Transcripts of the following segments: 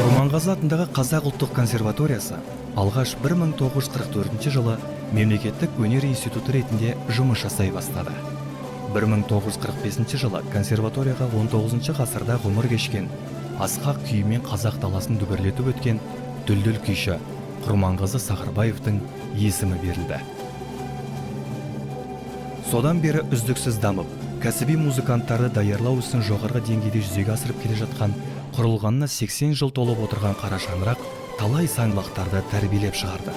Құрманғазы атындағы Қазақ ұлттық консерваториясы алғаш 1944 жылы мемлекеттік өнер институты ретінде жұмыс жасай бастады. 1945 жылы консерваторияға 19 ғасырда ғұмыр кешкен, асқақ күйімен қазақ даласын дүбірлетіп өткен дүлдүл күйші Құрманғазы Сағырбаевтың есімі берілді. Содан бері үздіксіз дамып, кәсіби музыканттарды даярлау ісін жоғарғы деңгейде жүзеге асырып келе жатқан, құрылғанына 80 жыл толып отырған қара шаңырақ талай саңлақтарды тәрбиелеп шығарды.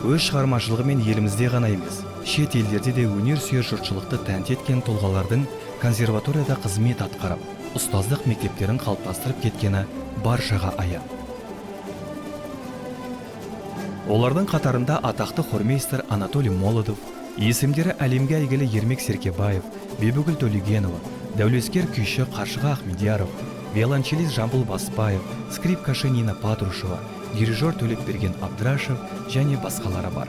Өз шығармашылығымен елімізде ғана емес, шет елдерде де өнер сүйер жұртшылықты тәнті еткен тұлғалардың консерваторияда қызмет атқарып, ұстаздық мектептерін қалыптастырып кеткені баршаға аян. Олардың қатарында атақты хормейстер Анатолий Молодов, есімдері әлемге әйгілі Ермек Серкебаев, Бибігүл Төлегенова, дәулескер күйші Қаршыға Ахмедияров, виолончелист Жамбыл Баспаев, скрипкашы Нина Патрушева, дирижер Төлепберген Абдрашев және басқалары бар.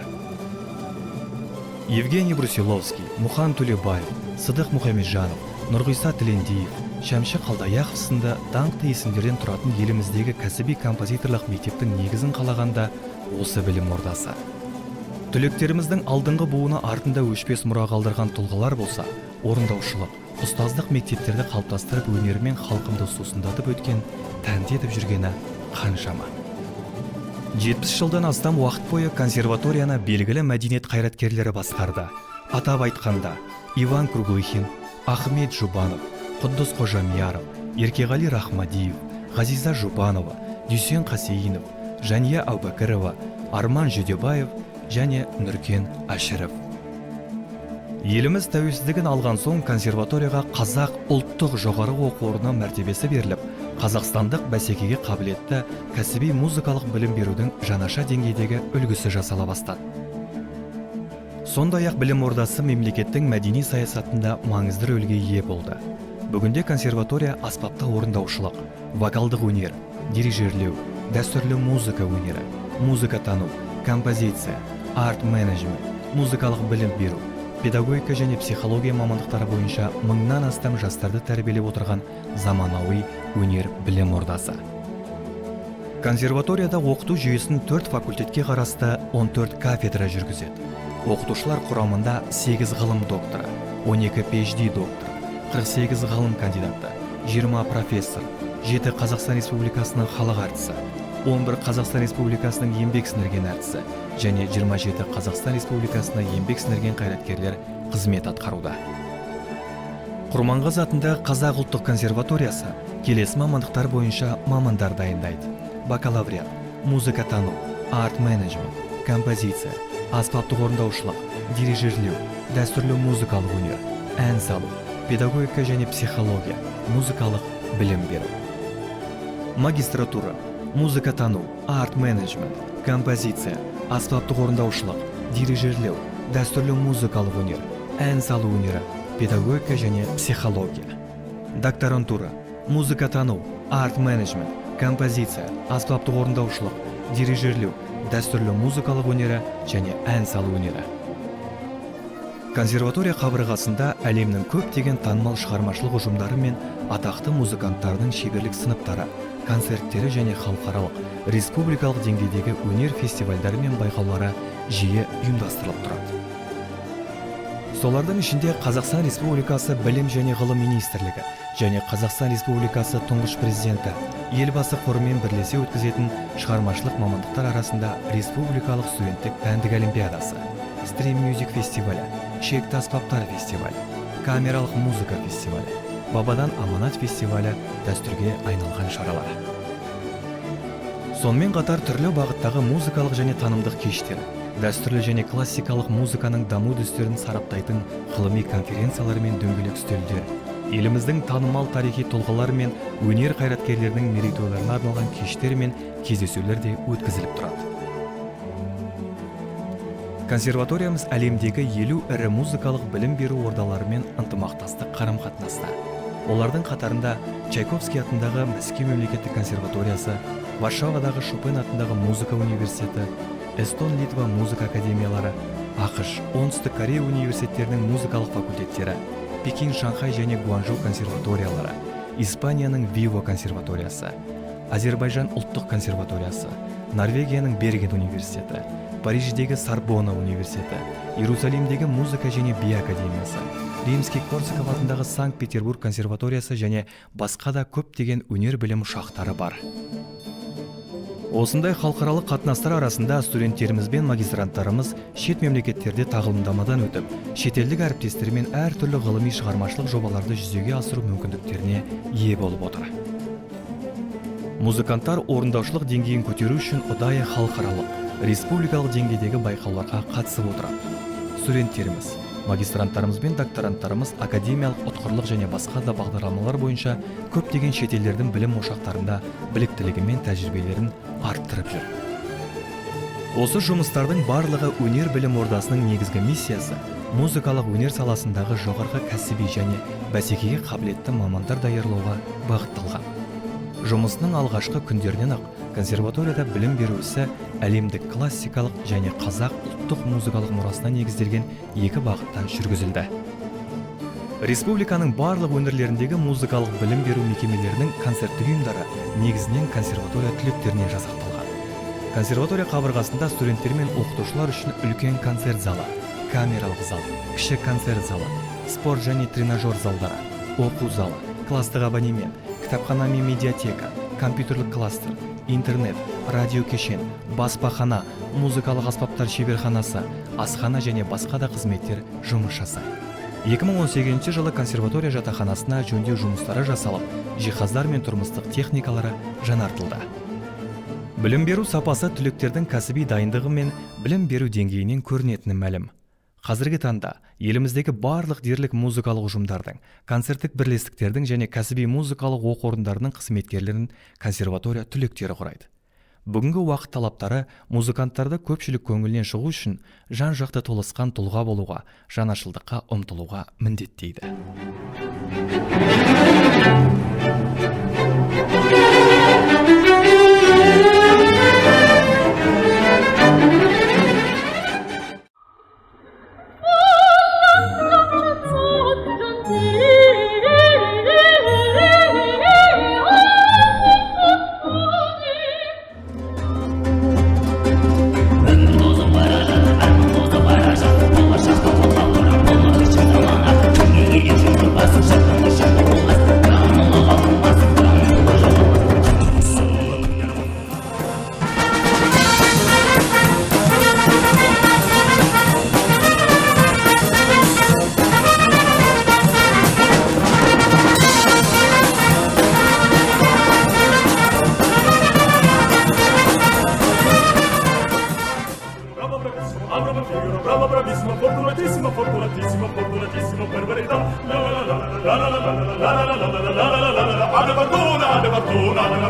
Евгений Брусиловский, Мұхан Төлебаев, Сыдық Мұхамеджанов, Нұрғиса Тілендиев, Шәмші Қалдаяқов сынды даңқты есімдерден тұратын еліміздегі кәсіби композиторлық мектептің негізін қалағанда осы білім ордасы. Түлектеріміздің алдыңғы буыны артында өшпес мұра қалдырған тұлғалар болса, орындаушылық, ұстаздық мектептерді қалыптастырып өнерімен халқымды сусындатып өткен, тәнті етіп жүргені қаншама. 70 жылдан астам уақыт бойы консерваторияны белгілі мәдениет қайраткерлері басқарды. Атап айтқанда, Иван Круглыхин, Ахмет Жұбанов, Құддыс Қожамияров, Еркеғали Рахмадиев, Ғазиза Жұбанова, Дүйсен Қасейінов, Жания Әубәкірова, Арман Жүдебаев және Нұркен Әшіров. Еліміз тәуелсіздігін алған соң консерваторияға Қазақ ұлттық жоғары оқу орны мәртебесі беріліп, қазақстандық бәсекеге қабілетті кәсіби музыкалық білім берудің жаңаша деңгейдегі үлгісі жасала бастады. Сондай-ақ білім ордасы мемлекеттің мәдени саясатында маңызды рөлге ие болды. Бүгінде консерватория аспапта орындаушылық, вокалдық өнер, дирижерлеу, дәстүрлі музыка өнері, музыкатану, композиция, арт-менеджмент, музыкалық білім беру, педагогика және психология мамандықтары бойынша 1000-нан астам жастарды тәрбиелеп отырған заманауи өнер білім ордасы. Консерваторияда оқыту жүйесін 4 факультетке қарасты 14 кафедра жүргізеді. Оқытушылар құрамында 8 ғылым докторы, 12 PhD докторы, 48 ғылым кандидаты, 20 профессор, 7 Қазақстан Республикасының халық әртісі, 11 Қазақстан Республикасының еңбек сіңірген әртісі және 27 Қазақстан Республикасына еңбек сіңірген қайраткерлер қызмет атқаруда. Құрманғазы атындағы Қазақ ұлттық консерваториясы келесі мамандықтар бойынша мамандар дайындайды. Бакалавриат, музыкатану, арт-менеджмент, композиция, аспаптық орындаушылық, дирижерлеу, дәстүрлі музыкалық өнер, ән салу, педагогика және психология, музыкалық білім беру. Магистратура, музыкатану, арт-менеджмент, композиция, аспаптық орындаушылық, дирижерлеу, дәстүрлі музыкалық өнер, ән салу өнері, педагогика және психология. Докторантура, музыкатану, арт-менеджмент, композиция, аспаптық орындаушылық, дирижерлеу, дәстүрлі музыкалық өнері және ән салу өнері. Консерватория қабырғасында әлемнің көптеген танымал шығармашылық ұжымдары мен атақты музыканттардың шеберлік сыныптары, концерттері және халықаралық, республикалық деңгейдегі өнер фестивальдері мен байқаулары жиі ұйымдастырылып тұрады. Солардың ішінде Қазақстан Республикасы Білім және ғылым министрлігі және Қазақстан Республикасы тұңғыш президенті елбасы қорымен бірлесе өткізетін шығармашылық мамандықтар арасында республикалық студенттік пәндік олимпиадасы, стрим мюзик фестивалі, шекті аспаптар фестивалі, камералық музыка фестивалі, бабадан аманат фестивалі дәстүрге айналған шаралар. Сонымен қатар түрлі бағыттағы музыкалық және танымдық кештер, дәстүрлі және классикалық музыканың даму үдерістерін сараптайтын ғылыми конференциялар мен дөңгелек үстелдер, еліміздің танымал тарихи тұлғалар мен өнер қайраткерлерінің мерейтойларына арналған кештер мен кездесулер де өткізіліп тұрады. Консерваториямыз әлемдегі 50 ірі музыкалық білім беру ордаларымен ынтымақтастық қарым-қатынаста. Олардың қатарында Чайковский атындағы Мәскеу мемлекеттік консерваториясы, Варшавадағы Шопен атындағы музыка университеті, Эстон Литва музыка академиялары, ақш, оңтүстік Корея университеттерінің музыкалық факультеттері, Пекин, Шанхай және Гуанчжоу консерваториялары, Испанияның Виво консерваториясы, Азербайжан ұлттық консерваториясы, Норвегияның Берген университеті, Париждегі Сорбонна университеті, Иерусалимдегі музыка және би академиясы, Римский Корсаков атындағы Санкт-Петербург консерваториясы және басқа да көптеген өнер білім ошақтары бар. Осындай халықаралық қатынастар арасында студенттеріміз бен магистранттарымыз шет мемлекеттерде тағылымдамадан өтіп, шетелдік әріптестермен әртүрлі ғылыми шығармашылық жобаларды жүзеге асыру мүмкіндіктеріне ие болып отыр. Музыканттар орындаушылық деңгейін көтеру үшін ұдайы халықаралық, республикалық деңгейдегі байқауларға қатысып отырады. Студенттеріміз, магистранттарымыз бен докторанттарымыз академиялық ұтқырлық және басқа да бағдарламалар бойынша көптеген шетелдердің білім ошақтарында біліктілігі мен тәжірибелерін арттырып жүр. Осы жұмыстардың барлығы өнер білім ордасының негізгі миссиясы музыкалық өнер саласындағы жоғарғы кәсіби және бәсекеге қабілетті мамандар даярлауға бағытталған. Жұмысының алғашқы күндерінен ақ консерваторияда білім беру ісі әлемдік классикалық және қазақ ұлттық музыкалық мұрасына негізделген екі бағыттан жүргізілді. Республиканың барлық өңірлеріндегі музыкалық білім беру мекемелерінің концерттік ұйымдары негізінен консерватория түлектеріне жасақталған. Консерватория қабырғасында студенттер мен оқытушылар үшін үлкен концерт залы, камералық зал, кіші концерт залы, спорт және тренажер залдары, оқу залы, кластық абонемент, кітапхана мен медиатека, компьютерлік кластер, интернет, радио кешен, баспахана, музыкалық аспаптар шеберханасы, асхана және басқа да қызметтер жұмыс жасайды. 2018 жылы консерватория жатақханасына жөндеу жұмыстары жасалып, жиһаздар мен тұрмыстық техникалары жаңартылды. Білім беру сапасы түлектердің кәсіби дайындығы мен білім беру деңгейінен көрінетіні мәлім. Қазіргі таңда еліміздегі барлық дерлік музыкалық ұжымдардың, концерттік бірлестіктердің және кәсіби музыкалық оқу орындарының қызметкерлерін консерватория түлектері құрайды. Бүгінгі уақыт талаптары музыканттарды көпшілік көңілінен шығу үшін жан-жақты толысқан тұлға болуға, жаңашылдыққа ұмтылуға міндеттейді.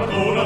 Fortuna,